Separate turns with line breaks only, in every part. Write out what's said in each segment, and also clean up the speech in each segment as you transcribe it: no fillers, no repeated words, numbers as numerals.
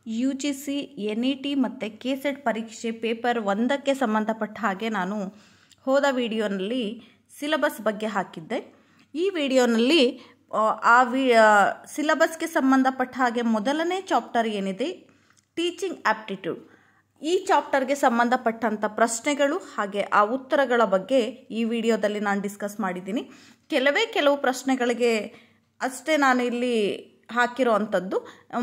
UGC NET ಮತ್ತು KCET ಪರೀಕ್ಷೆ paper 1ಕ್ಕೆ ಸಂಬಂಧಪಟ್ಟ ಹಾಗೆ ನಾನು ಹೋದ ವಿಡಿಯೋನಲ್ಲಿ ಸಿಲೆಬಸ್ ಬಗ್ಗೆ ಹಾಕಿದ್ದೆ. ಈ ವಿಡಿಯೋನಲ್ಲಿ ಸಿಲೆಬಸ್ಗೆ ಸಂಬಂಧಪಟ್ಟ ಹಾಗೆ ಮೊದಲನೇ ಚಾಪ್ಟರ್ ಏನಿದೆ ಟೀಚಿಂಗ್ ಆಪ್ಟಿಟ್ಯೂಡ್, ಈ ಚಾಪ್ಟರ್ಗೆ ಸಂಬಂಧಪಟ್ಟಂಥ ಪ್ರಶ್ನೆಗಳು ಹಾಗೆ ಆ ಉತ್ತರಗಳ ಬಗ್ಗೆ ಈ ವಿಡಿಯೋದಲ್ಲಿ ನಾನು ಡಿಸ್ಕಸ್ ಮಾಡಿದ್ದೀನಿ. ಕೆಲವು ಪ್ರಶ್ನೆಗಳಿಗೆ ಅಷ್ಟೇ ನಾನು ಇಲ್ಲಿ ಹಾಕಿರೋ ಅಂಥದ್ದು.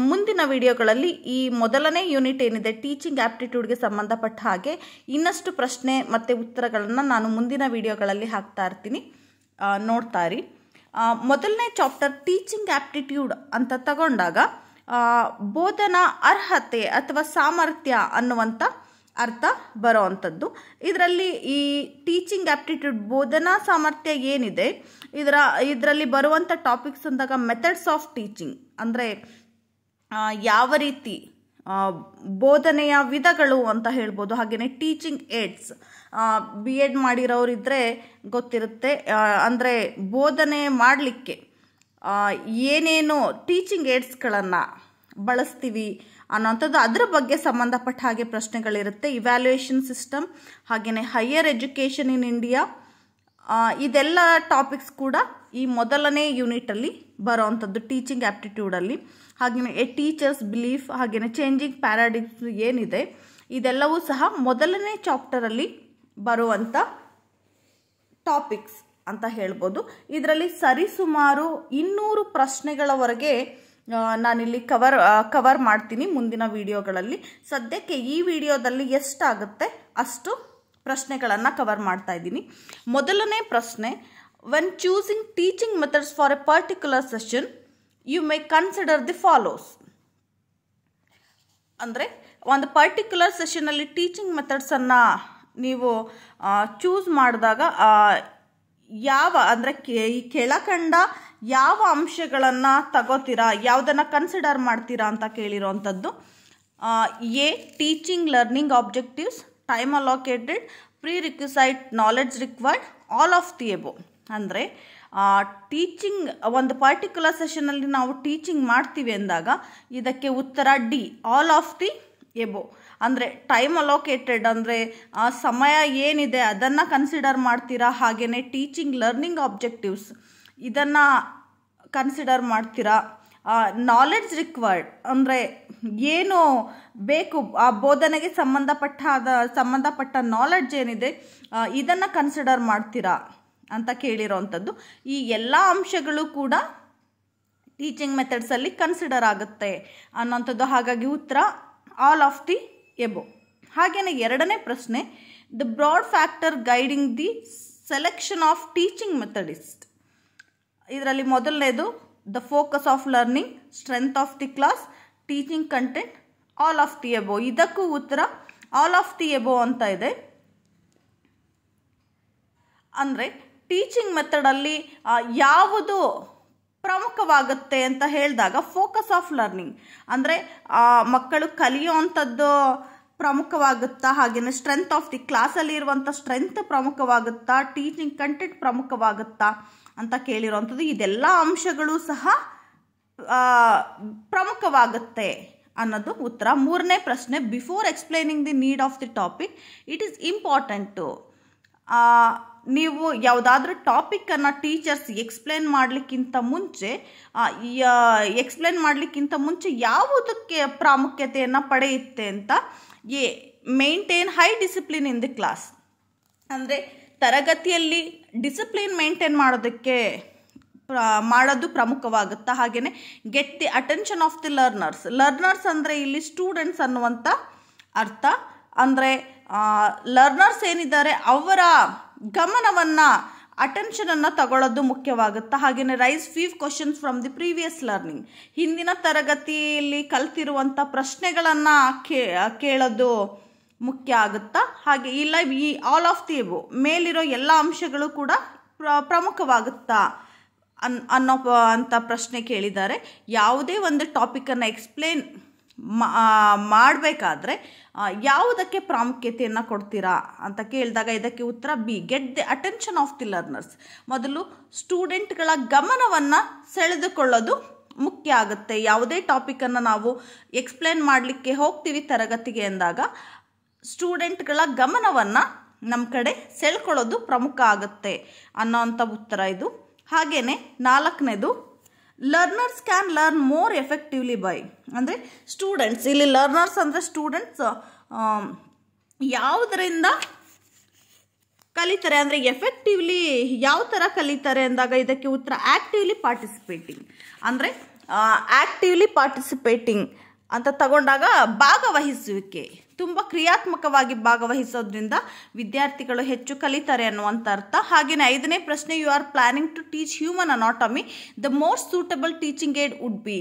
ಮುಂದಿನ ವಿಡಿಯೋಗಳಲ್ಲಿ ಈ ಮೊದಲನೇ ಯೂನಿಟ್ ಏನಿದೆ ಟೀಚಿಂಗ್ ಆಪ್ಟಿಟ್ಯೂಡ್ಗೆ ಸಂಬಂಧಪಟ್ಟ ಹಾಗೆ ಇನ್ನಷ್ಟು ಪ್ರಶ್ನೆ ಮತ್ತು ಉತ್ತರಗಳನ್ನು ನಾನು ಮುಂದಿನ ವಿಡಿಯೋಗಳಲ್ಲಿ ಹಾಕ್ತಾ ಇರ್ತೀನಿ, ನೋಡ್ತಾ ಇರಿ. ಮೊದಲನೇ ಚಾಪ್ಟರ್ ಟೀಚಿಂಗ್ ಆಪ್ಟಿಟ್ಯೂಡ್ ಅಂತ ತಗೊಂಡಾಗ ಬೋಧನಾ ಅರ್ಹತೆ ಅಥವಾ ಸಾಮರ್ಥ್ಯ ಅನ್ನುವಂಥ ಅರ್ಥ ಬರೋ ಅಂಥದ್ದು. ಇದರಲ್ಲಿ ಈ ಟೀಚಿಂಗ್ ಆಪ್ಟಿಟ್ಯೂಡ್ ಬೋಧನಾ ಸಾಮರ್ಥ್ಯ ಏನಿದೆ ಇದರಲ್ಲಿ ಬರುವಂಥ ಟಾಪಿಕ್ಸ್ ಅಂದಾಗ ಮೆಥಡ್ಸ್ ಆಫ್ ಟೀಚಿಂಗ್ ಅಂದರೆ ಯಾವ ರೀತಿ ಬೋಧನೆಯ ವಿಧಗಳು ಅಂತ ಹೇಳ್ಬೋದು. ಹಾಗೆಯೇ ಟೀಚಿಂಗ್ ಏಡ್ಸ್, BEd ಮಾಡಿರೋರಿದ್ದರೆ ಗೊತ್ತಿರುತ್ತೆ, ಅಂದರೆ ಬೋಧನೆ ಮಾಡಲಿಕ್ಕೆ ಏನೇನು ಟೀಚಿಂಗ್ ಏಡ್ಸ್ಗಳನ್ನು ಬಳಸ್ತೀವಿ ಅನ್ನೋಂಥದ್ದು, ಅದರ ಬಗ್ಗೆ ಸಂಬಂಧಪಟ್ಟ ಹಾಗೆ ಪ್ರಶ್ನೆಗಳಿರುತ್ತೆ. ಇವ್ಯಾಲ್ಯೂಯೇಷನ್ ಸಿಸ್ಟಮ್, ಹಾಗೆಯೇ ಹೈಯರ್ ಎಜುಕೇಷನ್ ಇನ್ ಇಂಡಿಯಾ, ಇದೆಲ್ಲ ಟಾಪಿಕ್ಸ್ ಕೂಡ ಈ ಮೊದಲನೇ ಯೂನಿಟಲ್ಲಿ ಬರೋವಂಥದ್ದು ಟೀಚಿಂಗ್ ಆಪ್ಟಿಟ್ಯೂಡಲ್ಲಿ. ಹಾಗೆಯೇ ಎ ಟೀಚರ್ಸ್ ಬಿಲೀಫ್, ಹಾಗೆಯೇ ಚೇಂಜಿಂಗ್ ಪ್ಯಾರಾಡಿಗ್ಮ್ಸ್ ಏನಿದೆ ಇದೆಲ್ಲವೂ ಸಹ ಮೊದಲನೇ ಚಾಪ್ಟರಲ್ಲಿ ಬರುವಂಥ ಟಾಪಿಕ್ಸ್ ಅಂತ ಹೇಳ್ಬೋದು. ಇದರಲ್ಲಿ ಸರಿಸುಮಾರು 200 ಪ್ರಶ್ನೆಗಳವರೆಗೆ ನಾನಿಲ್ಲಿ ಕವರ್ ಮಾಡ್ತೀನಿ ಮುಂದಿನ ವಿಡಿಯೋಗಳಲ್ಲಿ. ಸದ್ಯಕ್ಕೆ ಈ ವಿಡಿಯೋದಲ್ಲಿ ಎಷ್ಟಾಗುತ್ತೆ ಅಷ್ಟು ಪ್ರಶ್ನೆಗಳನ್ನು ಕವರ್ ಮಾಡ್ತಾ ಇದ್ದೀನಿ. ಮೊದಲನೇ ಪ್ರಶ್ನೆ, when choosing teaching methods for a particular session you may consider the follows. ಅಂದರೆ ಒಂದು ಪರ್ಟಿಕ್ಯುಲರ್ ಸೆಷನಲ್ಲಿ ಟೀಚಿಂಗ್ ಮೆಥಡ್ಸನ್ನು ನೀವು ಚೂಸ್ ಮಾಡಿದಾಗ ಅಂದರೆ ಈ ಕೆಳಕಂಡ ಯಾವ ಅಂಶಗಳನ್ನು ತಗೋತೀರಾ, ಯಾವುದನ್ನು ಕನ್ಸಿಡರ್ ಮಾಡ್ತೀರಾ ಅಂತ ಕೇಳಿರೋವಂಥದ್ದು. A teaching learning objectives, time allocated, prerequisite knowledge required, all of the above. ಅಂದರೆ ಟೀಚಿಂಗ್ ಒಂದು ಪರ್ಟಿಕ್ಯುಲರ್ ಸೆಷನಲ್ಲಿ ನಾವು ಟೀಚಿಂಗ್ ಮಾಡ್ತೀವಿ ಅಂದಾಗ ಇದಕ್ಕೆ ಉತ್ತರ D, all of the above. ಅಂದರೆ ಟೈಮ್ ಅಲೋಕೇಟೆಡ್ ಅಂದರೆ ಸಮಯ ಏನಿದೆ ಅದನ್ನು ಕನ್ಸಿಡರ್ ಮಾಡ್ತೀರಾ, ಹಾಗೆಯೇ ಟೀಚಿಂಗ್ ಲರ್ನಿಂಗ್ ಆಬ್ಜೆಕ್ಟಿವ್ಸ್ ಇದನ್ನು ಕನ್ಸಿಡರ್ ಮಾಡ್ತೀರಾ. ನಾಲೆಡ್ಜ್ ರಿಕ್ವೈರ್ಡ್ ಅಂದರೆ ಏನು ಬೇಕು ಆ ಬೋಧನೆಗೆ ಸಂಬಂಧಪಟ್ಟ ನಾಲೆಡ್ಜ್ ಏನಿದೆ ಇದನ್ನು ಕನ್ಸಿಡರ್ ಮಾಡ್ತೀರಾ ಅಂತ ಕೇಳಿರೋವಂಥದ್ದು. ಈ ಎಲ್ಲ ಅಂಶಗಳು ಕೂಡ ಟೀಚಿಂಗ್ ಮೆಥಡ್ಸಲ್ಲಿ ಕನ್ಸಿಡರ್ ಆಗುತ್ತೆ ಅನ್ನೋಂಥದ್ದು. ಹಾಗಾಗಿ ಉತ್ತರ ಆಲ್ ಆಫ್ ದಿ ಎಬೋ. ಹಾಗೆಯೇ ಎರಡನೇ ಪ್ರಶ್ನೆ, the broad factor guiding the selection of teaching methods. ಇದರಲ್ಲಿ ಮೊದಲನೇದು the focus of learning, strength of the class, teaching content, all of the above. ಇದಕ್ಕೂ ಉತ್ತರ ಆಲ್ ಆಫ್ ದಿ ಎಬೋ ಅಂತ ಇದೆ. ಅಂದರೆ ಟೀಚಿಂಗ್ ಮೆಥಡಲ್ಲಿ ಯಾವುದು ಪ್ರಮುಖವಾಗುತ್ತೆ ಅಂತ ಹೇಳಿದಾಗ ಫೋಕಸ್ ಆಫ್ ಲರ್ನಿಂಗ್ ಅಂದರೆ ಮಕ್ಕಳು ಕಲಿಯುವಂಥದ್ದು ಪ್ರಮುಖವಾಗುತ್ತಾ, ಹಾಗೆಯೇ ಸ್ಟ್ರೆಂತ್ ಆಫ್ ದಿ ಕ್ಲಾಸಲ್ಲಿ ಇರುವಂಥ ಸ್ಟ್ರೆಂತ್ ಪ್ರಮುಖವಾಗುತ್ತಾ, ಟೀಚಿಂಗ್ ಕಂಟೆಂಟ್ ಪ್ರಮುಖವಾಗುತ್ತಾ ಅಂತ ಕೇಳಿರುವಂಥದ್ದು. ಇದೆಲ್ಲ ಅಂಶಗಳು ಸಹ ಪ್ರಮುಖವಾಗುತ್ತೆ ಅನ್ನೋದು ಉತ್ತರ. ಮೂರನೇ ಪ್ರಶ್ನೆ, before explaining the need of the topic it is important. ನೀವು ಯಾವುದಾದ್ರೂ ಟಾಪಿಕ್ಕನ್ನು ಟೀಚರ್ಸ್ ಎಕ್ಸ್ಪ್ಲೇನ್ ಮಾಡಲಿಕ್ಕಿಂತ ಮುಂಚೆ ಯಾವುದಕ್ಕೆ ಪ್ರಾಮುಖ್ಯತೆಯನ್ನು ಪಡೆಯುತ್ತೆ ಅಂತ. A maintain high discipline in the class, ಅಂದರೆ ತರಗತಿಯಲ್ಲಿ ಡಿಸಿಪ್ಲಿನ್ ಮೇಂಟೈನ್ ಮಾಡೋದು ಪ್ರಮುಖವಾಗುತ್ತಾ. ಹಾಗೆಯೇ get the attention of the learners ಅಂದರೆ ಇಲ್ಲಿ ಸ್ಟೂಡೆಂಟ್ಸ್ ಅನ್ನುವಂಥ ಅರ್ಥ. ಅಂದರೆ ಲರ್ನರ್ಸ್ ಏನಿದ್ದಾರೆ ಅವರ ಗಮನವನ್ನು ಅಟೆನ್ಷನನ್ನು ತಗೊಳ್ಳೋದು ಮುಖ್ಯವಾಗುತ್ತಾ. ಹಾಗೆಯೇ raise five questions from the previous learning, ಹಿಂದಿನ ತರಗತಿಯಲ್ಲಿ ಕಲ್ತಿರುವಂಥ ಪ್ರಶ್ನೆಗಳನ್ನು ಕೇಳೋದು ಮುಖ್ಯ ಆಗುತ್ತಾ. ಹಾಗೆ ಇಲ್ಲ ಈ ಆಲ್ ಆಫ್ ದಿ ಎಬೋ ಮೇಲಿರೋ ಎಲ್ಲ ಅಂಶಗಳು ಕೂಡ ಪ್ರಮುಖವಾಗುತ್ತಾ ಅಂತ ಪ್ರಶ್ನೆ ಕೇಳಿದ್ದಾರೆ. ಯಾವುದೇ ಒಂದು ಟಾಪಿಕನ್ನು ಎಕ್ಸ್ಪ್ಲೇನ್ ಮಾಡಬೇಕಾದ್ರೆ ಯಾವುದಕ್ಕೆ ಪ್ರಾಮುಖ್ಯತೆಯನ್ನು ಕೊಡ್ತೀರಾ ಅಂತ ಕೇಳಿದಾಗ ಇದಕ್ಕೆ ಉತ್ತರ B, get the attention of the learners. ಮೊದಲು ಸ್ಟೂಡೆಂಟ್ಗಳ ಗಮನವನ್ನು ಸೆಳೆದುಕೊಳ್ಳೋದು ಮುಖ್ಯ ಆಗುತ್ತೆ. ಯಾವುದೇ ಟಾಪಿಕನ್ನು ನಾವು ಎಕ್ಸ್ಪ್ಲೇನ್ ಮಾಡಲಿಕ್ಕೆ ಹೋಗ್ತೀವಿ ತರಗತಿಗೆ ಅಂದಾಗ ಸ್ಟೂಡೆಂಟ್ಗಳ ಗಮನವನ್ನು ನಮ್ಮ ಕಡೆ ಸೆಳ್ಕೊಳ್ಳೋದು ಪ್ರಮುಖ ಆಗುತ್ತೆ ಅನ್ನೋವಂಥ ಉತ್ತರ ಇದು. ಹಾಗೆಯೇ 4ನೇದು learners can learn more effectively by, ಅಂದರೆ ಸ್ಟೂಡೆಂಟ್ಸ್, ಇಲ್ಲಿ ಲರ್ನರ್ಸ್ ಅಂದರೆ ಸ್ಟೂಡೆಂಟ್ಸ್ ಯಾವುದರಿಂದ ಕಲಿತಾರೆ ಅಂದರೆ ಎಫೆಕ್ಟಿವ್ಲಿ ಯಾವ ಥರ ಕಲಿತಾರೆ ಅಂದಾಗ ಇದಕ್ಕೆ ಉತ್ತರ ಆ್ಯಕ್ಟಿವ್ಲಿ ಪಾರ್ಟಿಸಿಪೇಟಿಂಗ್. ಅಂದರೆ ಆ್ಯಕ್ಟಿವ್ಲಿ ಪಾರ್ಟಿಸಿಪೇಟಿಂಗ್ ಅಂತ ತಗೊಂಡಾಗ ಭಾಗವಹಿಸುವಿಕೆ, ತುಂಬ ಕ್ರಿಯಾತ್ಮಕವಾಗಿ ಭಾಗವಹಿಸೋದ್ರಿಂದ ವಿದ್ಯಾರ್ಥಿಗಳು ಹೆಚ್ಚು ಕಲಿತಾರೆ ಅನ್ನುವಂಥ ಅರ್ಥ. ಹಾಗೆಯೇ 5ನೇ ಪ್ರಶ್ನೆ, you are planning to teach human anatomy, the most suitable teaching aid would be.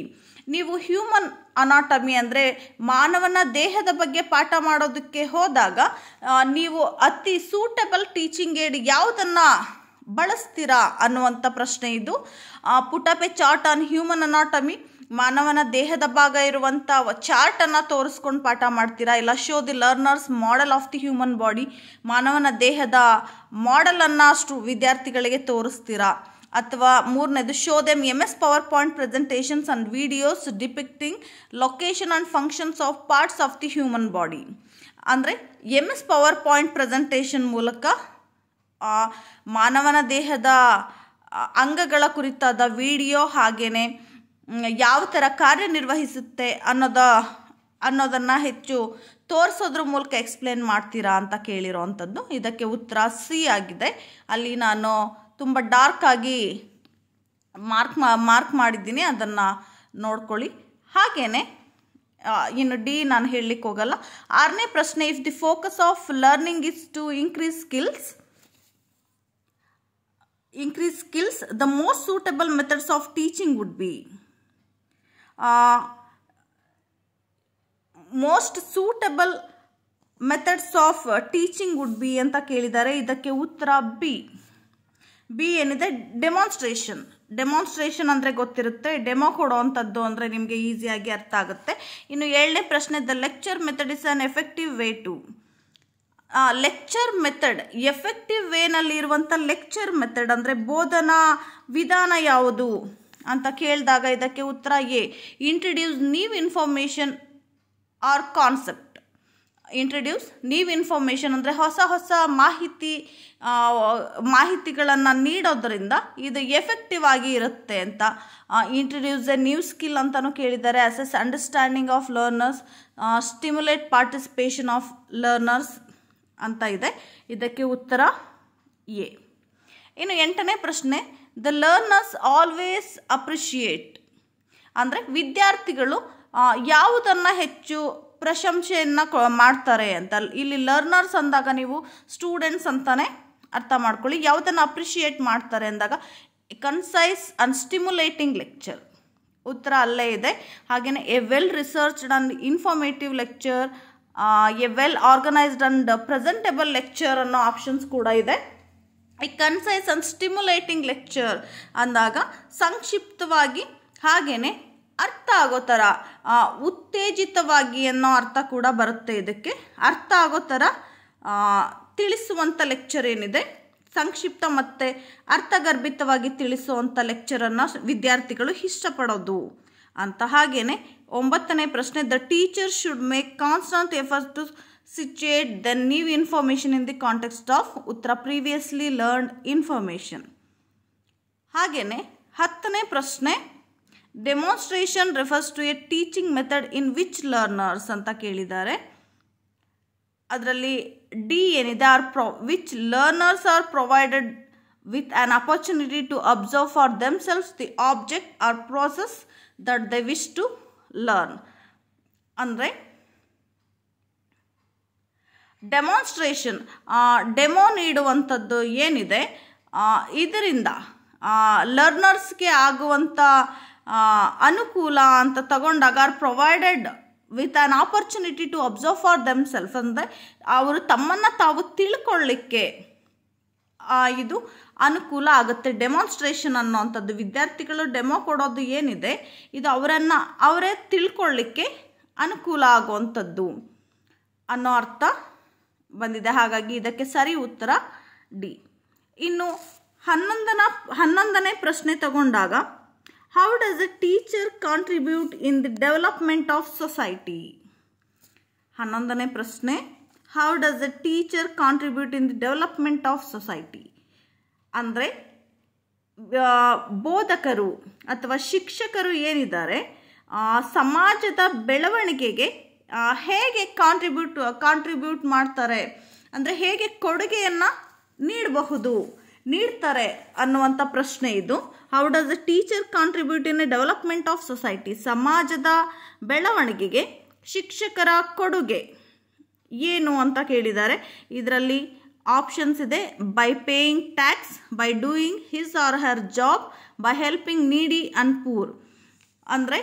ನೀವು ಹ್ಯೂಮನ್ ಅನಾಟಮಿ ಅಂದರೆ ಮಾನವನ ದೇಹದ ಬಗ್ಗೆ ಪಾಠ ಮಾಡೋದಕ್ಕೆ ಹೋದಾಗ ನೀವು ಅತಿ ಸೂಟಬಲ್ ಟೀಚಿಂಗ್ ಏಡ್ ಯಾವುದನ್ನು ಬಳಸ್ತೀರಾ ಅನ್ನುವಂಥ ಪ್ರಶ್ನೆ ಇದು. Put up a chart on human anatomy, ಮಾನವನ ದೇಹದ ಭಾಗ ಇರುವಂಥ ಚಾರ್ಟನ್ನು ತೋರಿಸ್ಕೊಂಡು ಪಾಠ ಮಾಡ್ತೀರಾ, ಇಲ್ಲ show the learners model of the human body, ಮಾನವನ ದೇಹದ ಮಾಡೆಲನ್ನು ವಿದ್ಯಾರ್ಥಿಗಳಿಗೆ ತೋರಿಸ್ತೀರಾ, ಅಥವಾ 3ನೇದು show them MS power point presentations and videos depicting location and functions of parts of the human body. ಅಂದರೆ MS ಪವರ್ ಪಾಯಿಂಟ್ ಪ್ರೆಸೆಂಟೇಷನ್ ಮೂಲಕ ಮಾನವನ ದೇಹದ ಅಂಗಗಳ ಕುರಿತಾದ ವಿಡಿಯೋ ಹಾಗೆಯೇ ಯಾವ ಥರ ಕಾರ್ಯನಿರ್ವಹಿಸುತ್ತೆ ಅನ್ನೋದನ್ನು ಹೆಚ್ಚು ತೋರಿಸೋದ್ರ ಮೂಲಕ ಎಕ್ಸ್ಪ್ಲೇನ್ ಮಾಡ್ತೀರಾ ಅಂತ ಕೇಳಿರೋವಂಥದ್ದು. ಇದಕ್ಕೆ ಉತ್ತರ ಸಿ ಆಗಿದೆ. ಅಲ್ಲಿ ನಾನು ತುಂಬ ಡಾರ್ಕ್ ಆಗಿ ಮಾರ್ಕ್ ಮಾಡಿದ್ದೀನಿ, ಅದನ್ನು ನೋಡ್ಕೊಳ್ಳಿ. ಹಾಗೆಯೇ ಇನ್ನು ಡಿ ನಾನು ಹೇಳಲಿಕ್ಕೆ ಹೋಗಲ್ಲ. 6ನೇ ಪ್ರಶ್ನೆ, if the focus of learning is to increase skills, the most suitable methods of teaching would be. Most suitable methods of teaching would be ಅಂತ ಕೇಳಿದ್ದಾರೆ. ಇದಕ್ಕೆ ಉತ್ತರ ಬಿ ಏನಿದೆ, ಡೆಮಾನ್ಸ್ಟ್ರೇಷನ್ ಅಂದರೆ ಗೊತ್ತಿರುತ್ತೆ, ಡೆಮೋ ಕೊಡೋವಂಥದ್ದು ಅಂದರೆ ನಿಮಗೆ ಈಸಿಯಾಗಿ ಅರ್ಥ ಆಗುತ್ತೆ. ಇನ್ನು 7ನೇ ಪ್ರಶ್ನೆ, the lecture method is an effective way to. Lecture method effective ವೇನಲ್ಲಿ ಇರುವಂಥ ಲೆಕ್ಚರ್ ಮೆಥಡ್ ಅಂದರೆ ಬೋಧನಾ ವಿಧಾನ ಯಾವುದು ಅಂತ ಕೇಳಿದಾಗ ಇದಕ್ಕೆ ಉತ್ತರ a, introduce new information or concept. Introduce new information ಅಂದರೆ ಹೊಸ ಮಾಹಿತಿಗಳನ್ನು ನೀಡೋದ್ರಿಂದ ಇದು ಎಫೆಕ್ಟಿವ್ ಆಗಿ ಇರುತ್ತೆ ಅಂತ. ಇಂಟ್ರಡ್ಯೂಸ್ ಎ ನ್ಯೂ ಸ್ಕಿಲ್ ಅಂತಲೂ ಕೇಳಿದ್ದಾರೆ. Assess understanding of learners, stimulate participation of learners ಅಂತ ಇದೆ. ಇದಕ್ಕೆ ಉತ್ತರ ಎ. ಇನ್ನು 8ನೇ ಪ್ರಶ್ನೆ, ದ ಲರ್ನರ್ಸ್ ಆಲ್ವೇಸ್ ಅಪ್ರಿಷಿಯೇಟ್, ಅಂದರೆ ವಿದ್ಯಾರ್ಥಿಗಳು ಯಾವುದನ್ನು ಹೆಚ್ಚು ಪ್ರಶಂಸೆಯನ್ನು ಮಾಡ್ತಾರೆ ಅಂತ. ಇಲ್ಲಿ ಲರ್ನರ್ಸ್ ಅಂದಾಗ ನೀವು ಸ್ಟೂಡೆಂಟ್ಸ್ ಅಂತಾನೆ ಅರ್ಥ ಮಾಡ್ಕೊಳ್ಳಿ. ಯಾವುದನ್ನು ಅಪ್ರಿಷಿಯೇಟ್ ಮಾಡ್ತಾರೆ ಅಂದಾಗ ಕನ್ಸೈಸ್ ಆ್ಯಂಡ್ ಸ್ಟಿಮ್ಯುಲೇಟಿಂಗ್ ಲೆಕ್ಚರ್, ಉತ್ತರ ಅಲ್ಲೇ ಇದೆ. ಹಾಗೆಯೇ a well researched and informative lecture, a well organised and presentable lecture ಅನ್ನೋ ಆಪ್ಷನ್ಸ್ ಕೂಡ ಇದೆ. ಈ ಕನ್ಸೈಸ್ ಆ್ಯಂಡ್ ಸ್ಟಿಮ್ಯುಲೇಟಿಂಗ್ ಲೆಕ್ಚರ್ ಅಂದಾಗ ಸಂಕ್ಷಿಪ್ತವಾಗಿ ಹಾಗೆಯೇ ಅರ್ಥ ಆಗೋ ಥರ, ಉತ್ತೇಜಿತವಾಗಿ ಅನ್ನೋ ಅರ್ಥ ಕೂಡ ಬರುತ್ತೆ. ಇದಕ್ಕೆ ಅರ್ಥ ಆಗೋ ಥರ ತಿಳಿಸುವಂಥ ಲೆಕ್ಚರ್ ಏನಿದೆ, ಸಂಕ್ಷಿಪ್ತ ಮತ್ತು ಅರ್ಥಗರ್ಭಿತವಾಗಿ ತಿಳಿಸುವಂಥ ಲೆಕ್ಚರನ್ನು ವಿದ್ಯಾರ್ಥಿಗಳು ಇಷ್ಟಪಡೋದು ಅಂತ. ಹಾಗೆಯೇ 9ನೇ ಪ್ರಶ್ನೆ, the teacher should make constant effort to situate the new information in the context of ಉತ್ತರ ಪ್ರೀವಿಯಸ್ಲಿ ಲರ್ನ್ಡ್ ಇನ್ಫಾರ್ಮೇಷನ್. ಹಾಗೆಯೇ 10ನೇ ಪ್ರಶ್ನೆ, demonstration refers to a teaching method in which learners ಅಂತ ಕೇಳಿದ್ದಾರೆ. ಅದರಲ್ಲಿ ಡಿ ಏನಿದೆ, which learners are provided with an opportunity to observe for themselves the object or process that they wish to learn. ಅಂದರೆ demonstration, demo ನೀಡುವಂಥದ್ದು ಏನಿದೆ, ಇದರಿಂದ ಲರ್ನರ್ಸ್ಗೆ ಆಗುವಂಥ ಅನುಕೂಲ ಅಂತ ತಗೊಂಡಾಗ are provided with an opportunity to observe for themselves, ಅಂದರೆ ಅವರು ತಮ್ಮನ್ನು ತಾವು ತಿಳ್ಕೊಳ್ಳಿಕ್ಕೆ ಇದು ಅನುಕೂಲ ಆಗುತ್ತೆ. ಡೆಮಾನ್ಸ್ಟ್ರೇಷನ್ ಅನ್ನೋವಂಥದ್ದು, ವಿದ್ಯಾರ್ಥಿಗಳು ಡೆಮೋ ಕೊಡೋದು ಏನಿದೆ ಇದು ಅವರೇ ತಿಳ್ಕೊಳ್ಳಿಕ್ಕೆ ಅನುಕೂಲ ಆಗುವಂಥದ್ದು ಅನ್ನೋ ಅರ್ಥ ಬಂದಿದೆ. ಹಾಗಾಗಿ ಇದಕ್ಕೆ ಸರಿ ಉತ್ತರ ಡಿ. ಇನ್ನು 11ನೇ ಪ್ರಶ್ನೆ ತಗೊಂಡಾಗ how does a teacher contribute in the development of society? 11ನೇ ಪ್ರಶ್ನೆ, how does a teacher contribute in the development of society? ಅಂದರೆ ಬೋಧಕರು ಅಥವಾ ಶಿಕ್ಷಕರು ಏನಿದ್ದಾರೆ ಸಮಾಜದ ಬೆಳವಣಿಗೆಗೆ ಹೇಗೆ ಕಾಂಟ್ರಿಬ್ಯೂಟ್ ಮಾಡ್ತಾರೆ, ಅಂದರೆ ಹೇಗೆ ಕೊಡುಗೆಯನ್ನು ನೀಡ್ತಾರೆ ಅನ್ನುವಂಥ ಪ್ರಶ್ನೆ ಇದು. How does a teacher contribute in a development of society? ಸಮಾಜದ ಬೆಳವಣಿಗೆಗೆ ಶಿಕ್ಷಕರ ಕೊಡುಗೆ ಏನು ಅಂತ ಕೇಳಿದ್ದಾರೆ. ಇದರಲ್ಲಿ ಆಪ್ಷನ್ಸ್ ಇದೆ: by paying tax, by doing his or her job, by helping ನೀಡಿ ಅಂಡ್ ಪೂರ್. ಅಂದರೆ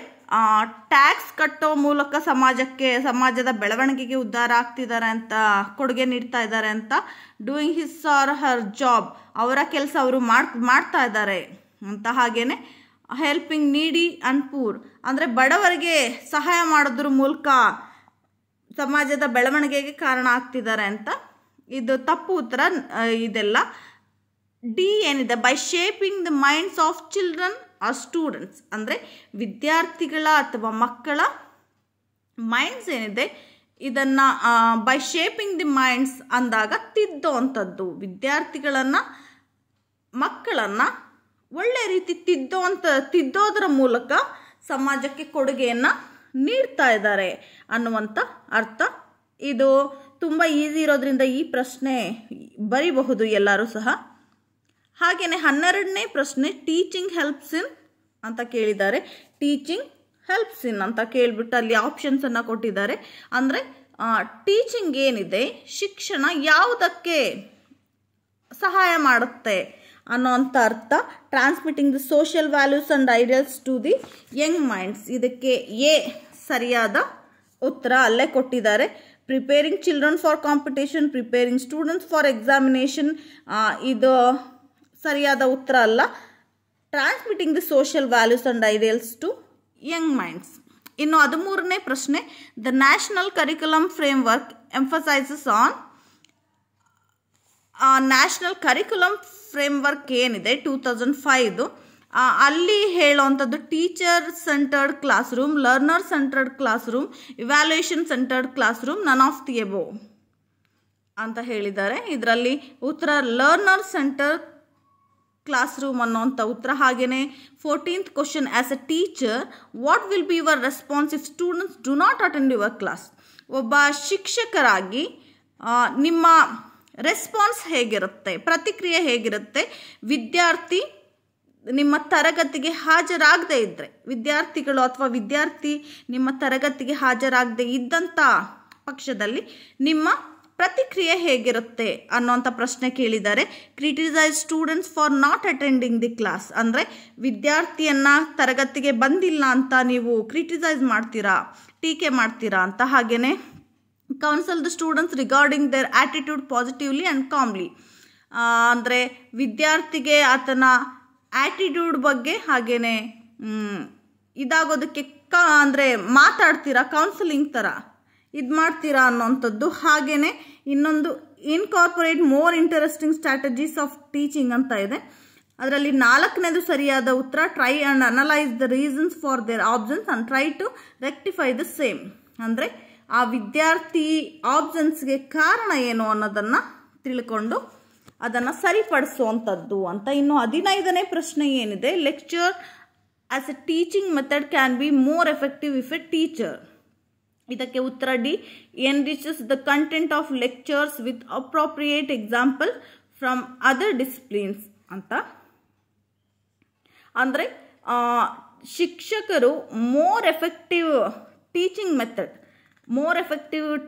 ಟ್ಯಾಕ್ಸ್ ಕಟ್ಟೋ ಮೂಲಕ ಸಮಾಜದ ಬೆಳವಣಿಗೆಗೆ ಉದ್ಧಾರ ಆಗ್ತಿದ್ದಾರೆ ಅಂತ, ಕೊಡುಗೆ ನೀಡ್ತಾ ಇದ್ದಾರೆ ಅಂತ. Doing his or her job, ಅವರ ಕೆಲಸ ಅವರು ಮಾಡ್ತಾ ಇದ್ದಾರೆ ಅಂತ. ಹಾಗೇನೆ ಹೆಲ್ಪಿಂಗ್ ನೀಡಿ ಅಂಡ್ ಪೂರ್, ಅಂದರೆ ಬಡವರಿಗೆ ಸಹಾಯ ಮಾಡೋದ್ರ ಮೂಲಕ ಸಮಾಜದ ಬೆಳವಣಿಗೆಗೆ ಕಾರಣ ಆಗ್ತಿದ್ದಾರೆ ಅಂತ. ಇದು ತಪ್ಪು ಉತ್ತರ ಇದೆಲ್ಲ. ಡಿ ಏನಿದೆ, by shaping the minds of children are students, ಅಂದರೆ ವಿದ್ಯಾರ್ಥಿಗಳ ಅಥವಾ ಮಕ್ಕಳ ಮೈಂಡ್ಸ್ ಏನಿದೆ ಇದನ್ನು ಬೈ ಶೇಪಿಂಗ್ ದಿ ಮೈಂಡ್ಸ್ ಅಂದಾಗ ತಿದ್ದೋವಂಥದ್ದು, ಮಕ್ಕಳನ್ನು ಒಳ್ಳೆ ರೀತಿ ತಿದ್ದೋದ್ರ ಮೂಲಕ ಸಮಾಜಕ್ಕೆ ಕೊಡುಗೆಯನ್ನು ನೀಡ್ತಾ ಇದ್ದಾರೆ ಅನ್ನುವಂಥ ಅರ್ಥ. ಇದು ತುಂಬ ಈಸಿ ಇರೋದ್ರಿಂದ ಈ ಪ್ರಶ್ನೆ ಬರಿಬಹುದು ಎಲ್ಲರೂ ಸಹ. ಹಾಗೆಯೇ 12ನೇ ಪ್ರಶ್ನೆ, ಟೀಚಿಂಗ್ ಹೆಲ್ಪ್ಸ್ ಇನ್ ಅಂತ ಕೇಳಿದ್ದಾರೆ. ಟೀಚಿಂಗ್ ಹೆಲ್ಪ್ಸ್ ಇನ್ ಅಂತ ಕೇಳಿಬಿಟ್ಟು ಅಲ್ಲಿ ಆಪ್ಷನ್ಸನ್ನು ಕೊಟ್ಟಿದ್ದಾರೆ. ಅಂದರೆ ಟೀಚಿಂಗ್ ಏನಿದೆ, ಶಿಕ್ಷಣ ಯಾವುದಕ್ಕೆ ಸಹಾಯ ಮಾಡುತ್ತೆ ಅನ್ನೋಂಥ ಅರ್ಥ. Transmitting the social values and ideals to the young minds, ಇದಕ್ಕೆ ಎ ಸರಿಯಾದ ಉತ್ತರ ಅಲ್ಲೇ ಕೊಟ್ಟಿದ್ದಾರೆ. Preparing children for competition, preparing students for examination, ಇದು ಸರಿಯಾದ ಉತ್ತರ ಅಲ್ಲ. Transmitting the social values and ideals to young minds. ಇನ್ನು 13ನೇ ಪ್ರಶ್ನೆ, the national curriculum framework emphasises on. National curriculum framework ಏನಿದೆ 2005 ಅಲ್ಲಿ ಹೇಳೋವಂಥದ್ದು teacher centred classroom, learner centred classroom, evaluation centred classroom, none of the above ಅಂತ ಹೇಳಿದ್ದಾರೆ. ಇದರಲ್ಲಿ ಉತ್ತರ ಲರ್ನರ್ ಸೆಂಟರ್ ಕ್ಲಾಸ್ ರೂಮ್ ಅನ್ನೋಂಥ ಉತ್ತರ. ಹಾಗೆಯೇ 14th question, as A teacher what will be your response if students do not attend your class? ಒಬ್ಬ ಶಿಕ್ಷಕರಾಗಿ ನಿಮ್ಮ ರೆಸ್ಪಾನ್ಸ್ ಹೇಗಿರುತ್ತೆ, ಪ್ರತಿಕ್ರಿಯೆ ಹೇಗಿರುತ್ತೆ? ವಿದ್ಯಾರ್ಥಿ ನಿಮ್ಮ ತರಗತಿಗೆ ಹಾಜರಾಗದೇ ಇದ್ದರೆ, ವಿದ್ಯಾರ್ಥಿಗಳು ಅಥವಾ ವಿದ್ಯಾರ್ಥಿ ನಿಮ್ಮ ತರಗತಿಗೆ ಹಾಜರಾಗದೇ ಇದ್ದಂಥ ಪಕ್ಷದಲ್ಲಿ ನಿಮ್ಮ ಪ್ರತಿಕ್ರಿಯೆ ಹೇಗಿರುತ್ತೆ ಅನ್ನೋಂಥ ಪ್ರಶ್ನೆ ಕೇಳಿದ್ದಾರೆ. Criticise students for not attending the class, ಅಂದರೆ ವಿದ್ಯಾರ್ಥಿಯನ್ನು ತರಗತಿಗೆ ಬಂದಿಲ್ಲ ಅಂತ ನೀವು ಕ್ರಿಟಿಸೈಸ್ ಮಾಡ್ತೀರಾ, ಟೀಕೆ ಮಾಡ್ತೀರಾ ಅಂತ. ಹಾಗೆಯೇ counsel the students regarding their attitude positively and calmly, ಅಂದರೆ ವಿದ್ಯಾರ್ಥಿಗೆ ಆತನ ಆ್ಯಟಿಟ್ಯೂಡ್ ಬಗ್ಗೆ ಹಾಗೆಯೇ ಇದಾಗೋದಕ್ಕೆ ಅಂದರೆ ಮಾತಾಡ್ತೀರಾ, ಕೌನ್ಸಿಲಿಂಗ್ ಥರ ಇದು ಮಾಡ್ತೀರಾ ಅನ್ನೋಂಥದ್ದು. ಹಾಗೆಯೇ ಇನ್ನೊಂದು incorporate more interesting strategies of teaching ಅಂತ ಇದೆ. ಅದರಲ್ಲಿ 4ನೇದು ಸರಿಯಾದ ಉತ್ತರ, try and analyse the reasons for their absence and try to rectify the same, ಅಂದರೆ ಆ ವಿದ್ಯಾರ್ಥಿ ಆಬ್ಸೆನ್ಸ್ಗೆ ಕಾರಣ ಏನು ಅನ್ನೋದನ್ನು ತಿಳ್ಕೊಂಡು ಅದನ್ನು ಸರಿಪಡಿಸುವಂಥದ್ದು ಅಂತ. ಇನ್ನು 15ನೇ ಪ್ರಶ್ನೆ ಏನಿದೆ, lecture as a teaching method can be more effective if a teacher. ಇದಕ್ಕೆ ಉತ್ತರ D, enriches the content of lectures with appropriate example from other disciplines ಅಂತ. ಅಂದರೆ ಶಿಕ್ಷಕರು ಮೋರ್ ಎಫೆಕ್ಟಿವ್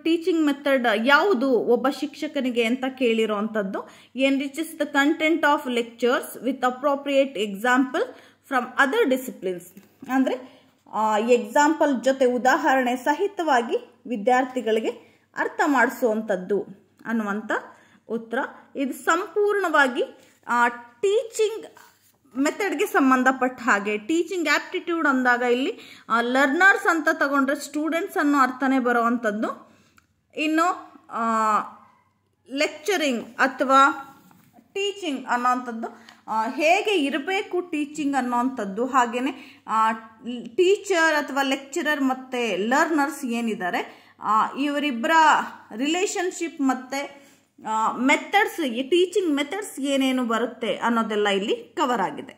ಟೀಚಿಂಗ್ ಮೆಥಡ್ ಯಾವುದು ಒಬ್ಬ ಶಿಕ್ಷಕನಿಗೆ ಅಂತ ಕೇಳಿರೋವಂಥದ್ದು. Enriches the content of lectures with appropriate example from other disciplines, ಅಂದರೆ ಎಕ್ಸಾಂಪಲ್ ಜೊತೆ ಉದಾಹರಣೆ ಸಹಿತವಾಗಿ ವಿದ್ಯಾರ್ಥಿಗಳಿಗೆ ಅರ್ಥ ಮಾಡಿಸುವಂಥದ್ದು ಅನ್ನುವಂಥ ಉತ್ತರ. ಇದು ಸಂಪೂರ್ಣವಾಗಿ ಟೀಚಿಂಗ್ ಮೆಥಡ್ಗೆ ಸಂಬಂಧಪಟ್ಟ ಹಾಗೆ. ಟೀಚಿಂಗ್ ಆಪ್ಟಿಟ್ಯೂಡ್ ಅಂದಾಗ ಇಲ್ಲಿ ಲರ್ನರ್ಸ್ ಅಂತ ತಗೊಂಡ್ರೆ ಸ್ಟೂಡೆಂಟ್ಸ್ ಅನ್ನೋ ಅರ್ಥನೇ ಬರುವಂಥದ್ದು. ಇನ್ನು ಲೆಕ್ಚರಿಂಗ್ ಅಥವಾ ಟೀಚಿಂಗ್ ಅನ್ನೋವಂಥದ್ದು ಹೇಗೆ ಇರಬೇಕು ಟೀಚಿಂಗ್ ಅನ್ನೋವಂಥದ್ದು, ಹಾಗೆಯೇ ಟೀಚರ್ ಅಥವಾ ಲೆಕ್ಚರರ್ ಮತ್ತು ಲರ್ನರ್ಸ್ ಏನಿದ್ದಾರೆ ಇವರಿಬ್ಬರ ರಿಲೇಶನ್ಶಿಪ್ ಮತ್ತು ಮೆಥಡ್ಸ್, ಟೀಚಿಂಗ್ ಮೆಥಡ್ಸ್ ಏನೇನು ಬರುತ್ತೆ ಅನ್ನೋದೆಲ್ಲ ಇಲ್ಲಿ ಕವರ್ ಆಗಿದೆ.